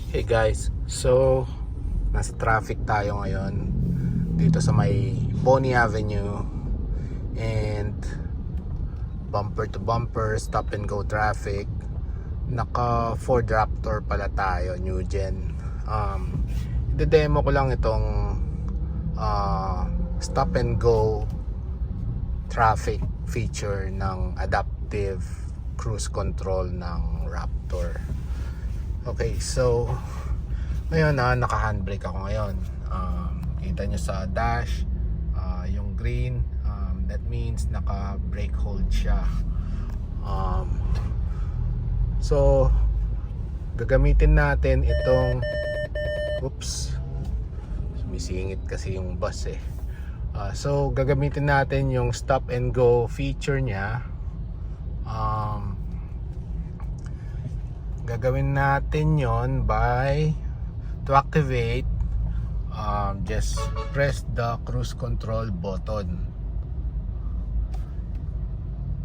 Hey guys, so nasa traffic tayo ngayon dito sa may Bonnie Avenue and bumper to bumper, stop and go traffic. Naka Ford Raptor pala tayo, new gen. I-demo ko lang itong stop and go traffic feature ng adaptive cruise control ng Raptor. Okay, so ngayon naka-handbrake ako ngayon. Kita nyo sa dash, yung green, that means naka-brake hold siya. So gagamitin natin itong sumisingit kasi yung bus eh. So gagamitin natin yung stop and go feature niya. Gagawin natin yon by to activate, just press the cruise control button.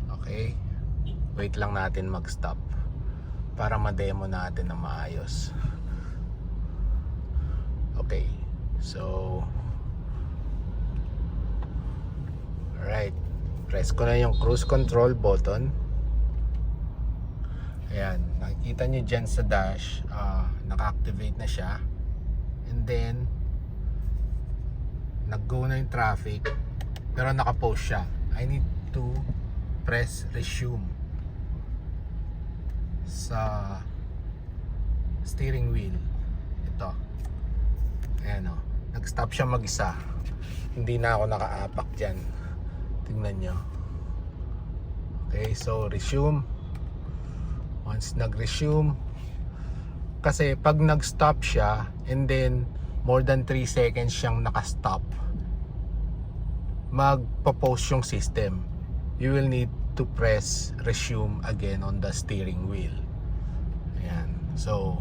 Okay, wait lang natin mag stop para ma-demo natin na maayos. Okay, so alright, press ko na yung cruise control button. Ayan, nakikita nyo dyan sa dash, naka-activate na siya. And then nag-go na yung traffic, pero naka-pause siya. I need to press resume sa steering wheel. Ito. Ayan o, nag-stop siya mag-isa. Hindi na ako naka-apak dyan. Tingnan nyo. Okay, so resume. Once nag-resume, kasi pag nag-stop siya and then more than 3 seconds siyang naka-stop, magpo-pause yung system. You will need to press resume again on the steering wheel. Ayan. So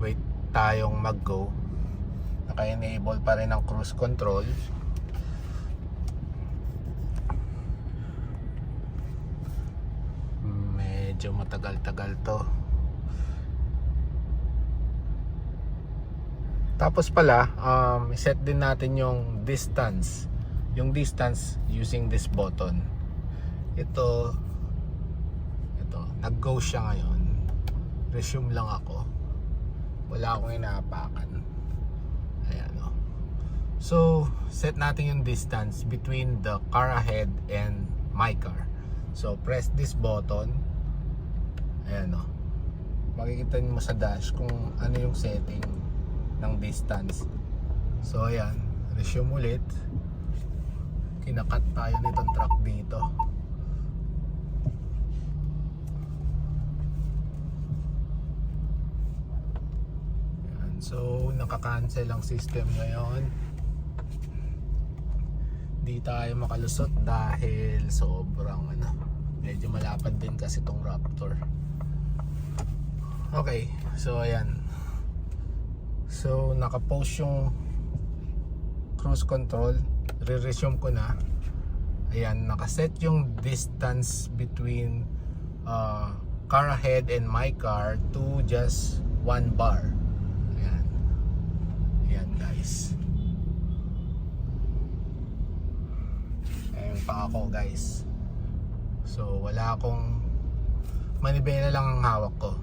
wait tayong mag-go. Naka-enable pa rin ang cruise control. Medyo matagal-tagal to. Tapos pala, set din natin yung distance. Yung distance using this button. Ito, nag-go siya ngayon. Resume lang ako. Wala akong inaapakan. Ayan o. So, set natin yung distance between the car ahead and my car. So, press this button. Ayan o. Makikita nyo sa dash kung ano yung setting ng distance. So ayan, resume ulit. Kinakat tayo nitong truck dito. Ayan, so naka-cancel ang system ngayon. Di tayo makalusot dahil sobrang medyo malapad din kasi tong Raptor. Okay, so ayan. So naka-pause yung cruise control. Re-resume ko na. Ayan, naka-set yung distance between car ahead and my car to just 1 bar. Ayan. Ayan guys. Ayan pa ako guys. So wala akong manibela lang ang hawak ko.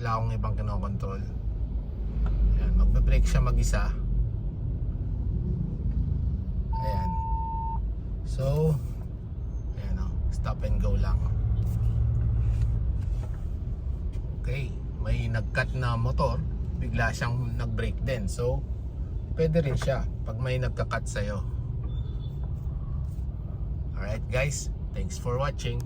Wala akong ibang kinokontrol. Ayan, magbe-brake siya mag-isa. Ayan. So ayan o, stop and go lang. Okay, may nag-cut na motor, bigla siyang nag-brake din. So pwede rin siya pag may nagka-cut sa'yo. Alright guys, thanks for watching.